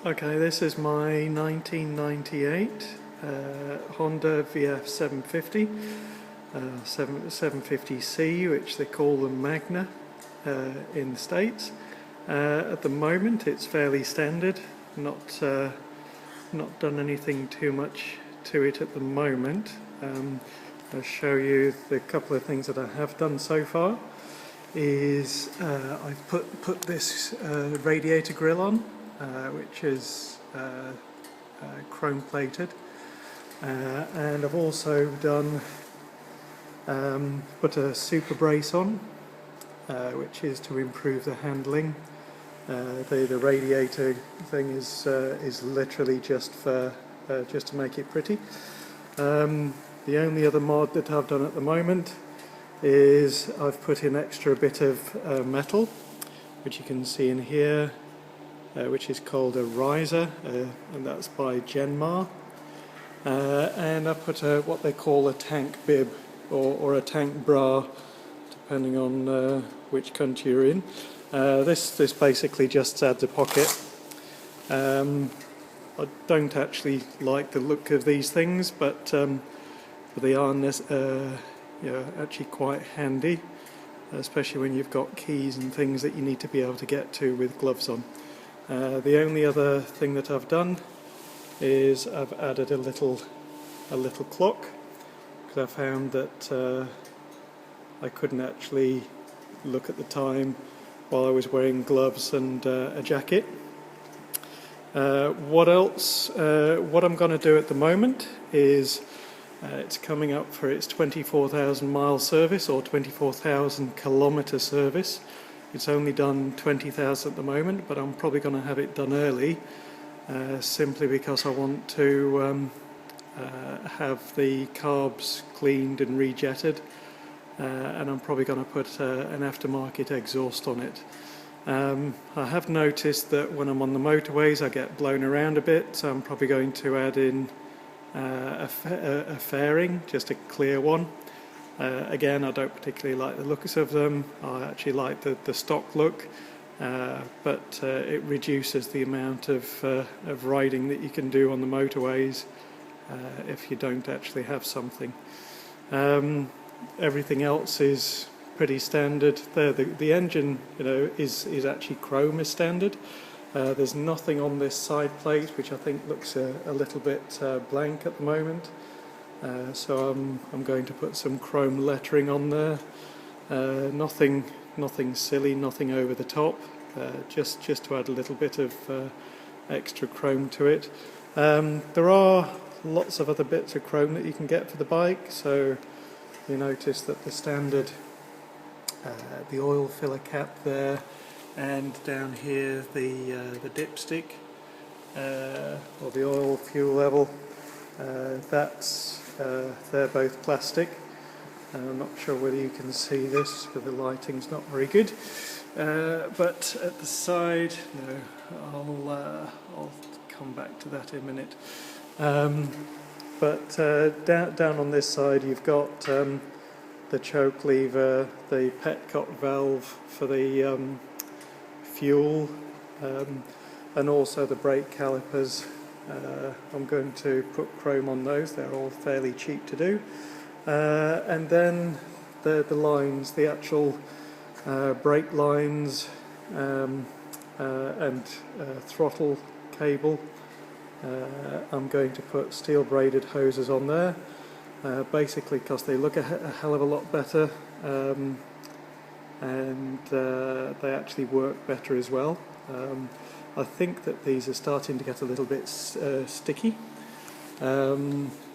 Okay, this is my 1998 Honda VF750, 750C, which they call the Magna in the States. At the moment it's fairly standard, not done anything too much to it at the moment. I'll show you the couple of things that I have done so far. Is I've put this radiator grille on, which is chrome plated, and I've also done put a Superbrace on, which is to improve the handling. The radiator thing is literally just to make it pretty. The only other mod that I've done at the moment is I've put in extra bit of metal, which you can see in here, which is called a riser, and that's by Genmar. And I put what they call a tank bib or a tank bra, depending on which country you're in. This basically just adds a pocket. I don't actually like the look of these things, but they are actually quite handy, especially when you've got keys and things that you need to be able to get to with gloves on. The only other thing that I've done is I've added a little clock, because I found that I couldn't actually look at the time while I was wearing gloves and a jacket. What else? What I'm going to do at the moment is it's coming up for its 24,000 mile service, or 24,000 kilometre service. It's only done 20,000 at the moment, but I'm probably going to have it done early, simply because I want to have the carbs cleaned and rejetted, and I'm probably going to put an aftermarket exhaust on it. I have noticed that when I'm on the motorways I get blown around a bit, so I'm probably going to add in a fairing, just a clear one. Again, I don't particularly like the looks of them. I actually like the stock look, but it reduces the amount of riding that you can do on the motorways if you don't actually have something. Everything else is pretty standard. The engine, is actually chrome as standard. There's nothing on this side plate, which I think looks a little bit blank at the moment. So I'm going to put some chrome lettering on there. Nothing silly, nothing over the top. Just to add a little bit of extra chrome to it. There are lots of other bits of chrome that you can get for the bike. So you notice that the standard, the oil filler cap there, and down here the dipstick, or the oil fuel level. They're both plastic. I'm not sure whether you can see this, but the lighting's not very good. But at the side, no, I'll come back to that in a minute. But down on this side you've got the choke lever, the petcock valve for the fuel, and also the brake calipers. I'm going to put chrome on those. They're all fairly cheap to do. And then the lines, the actual brake lines, and throttle cable. I'm going to put steel braided hoses on there, basically because they look a hell of a lot better, and they actually work better as well. I think that these are starting to get a little bit sticky,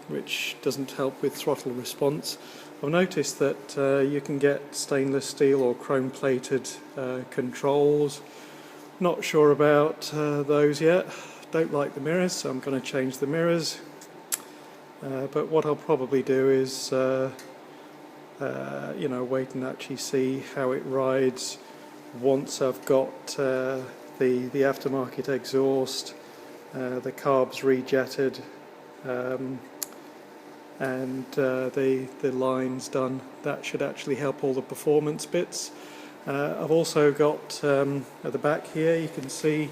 which doesn't help with throttle response. I've noticed that you can get stainless steel or chrome plated controls. Not sure about those yet. Don't like the mirrors, so I'm going to change the mirrors. But what I'll probably do is wait and actually see how it rides once I've got the aftermarket exhaust, the carbs rejetted, and the lines done. That should actually help all the performance bits. I've also got at the back here, you can see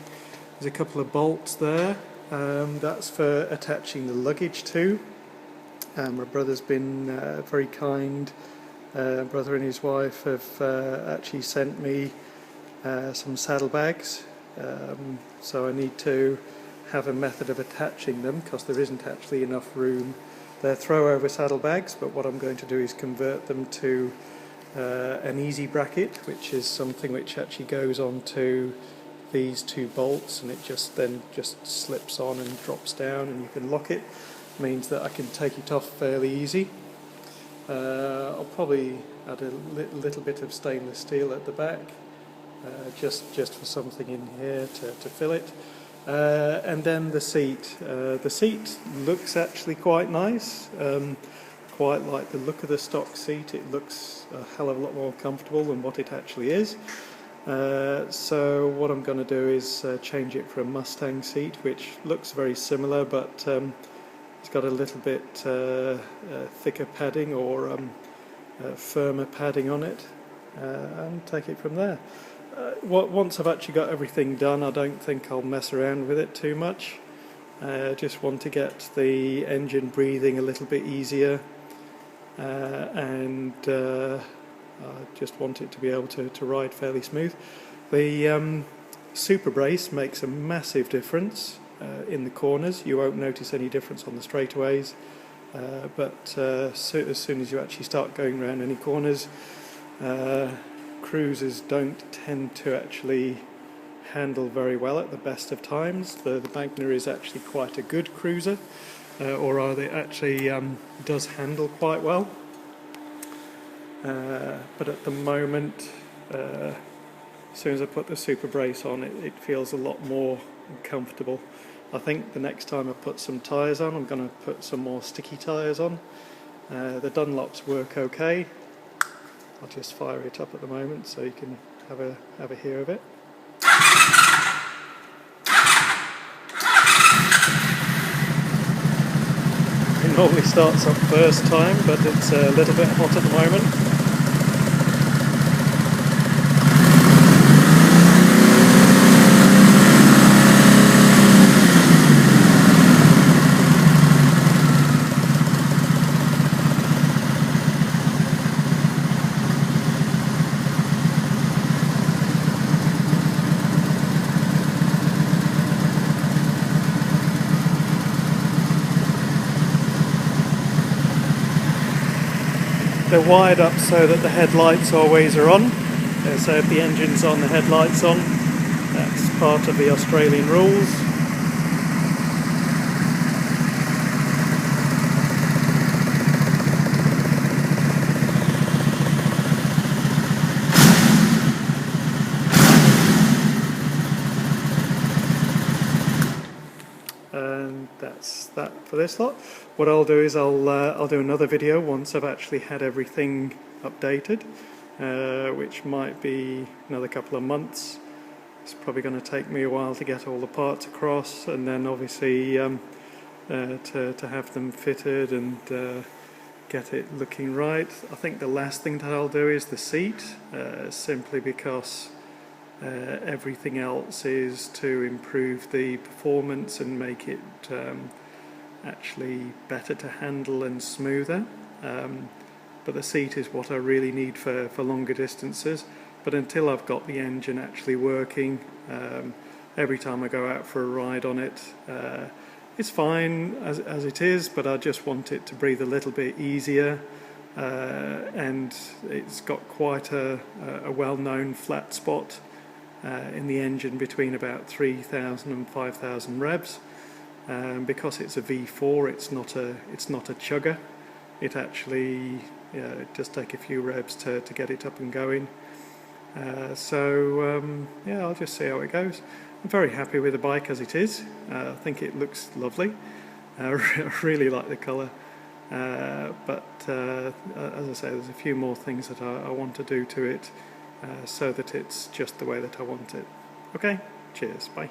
There's a couple of bolts there. That's for attaching the luggage to. My brother's been very kind. Brother and his wife have actually sent me some saddlebags, so I need to have a method of attaching them because there isn't actually enough room. They're throw-over saddlebags, but what I'm going to do is convert them to an easy bracket, which is something which actually goes onto these two bolts, and it just slips on and drops down, and you can lock it. Means that I can take it off fairly easy. I'll probably add a little bit of stainless steel at the back, just for something in here to fill it. And then the seat. The seat looks actually quite nice. Quite like the look of the stock seat. It looks a hell of a lot more comfortable than what it actually is. So what I'm going to do is change it for a Mustang seat, which looks very similar, but it's got a little bit thicker padding or firmer padding on it, and take it from there. Once I've actually got everything done, I don't think I'll mess around with it too much. I just want to get the engine breathing a little bit easier, and I just want it to be able to ride fairly smooth. The Superbrace makes a massive difference in the corners. You won't notice any difference on the straightaways, but as soon as you actually start going around any corners, cruisers don't tend to actually handle very well at the best of times. The Magna is actually quite a good cruiser, or rather it actually does handle quite well. But at the moment, as soon as I put the Superbrace on, it feels a lot more comfortable. I think the next time I put some tyres on, I'm going to put some more sticky tyres on. The Dunlops work okay. I'll just fire it up at the moment so you can have a hear of it. It normally starts up first time, but it's a little bit hot at the moment. They're wired up so that the headlights always are on. So if the engine's on, the headlights on. That's part of the Australian rules. And that's that for this lot. What I'll do is I'll do another video once I've actually had everything updated, which might be another couple of months. It's probably going to take me a while to get all the parts across, and then obviously to have them fitted and get it looking right. I think the last thing that I'll do is the seat, simply because everything else is to improve the performance and make it actually better to handle and smoother. But the seat is what I really need for longer distances. But until I've got the engine actually working, every time I go out for a ride on it, it's fine as it is, but I just want it to breathe a little bit easier. And it's got quite a well-known flat spot in the engine between about 3,000 and 5,000 revs. Because it's a V4, it's not a chugger. It actually it does take a few revs to get it up and going. Yeah, I'll just see how it goes. I'm very happy with the bike as it is. I think it looks lovely. I really like the colour. But as I say, there's a few more things that I want to do to it so that it's just the way that I want it. Okay, cheers, bye.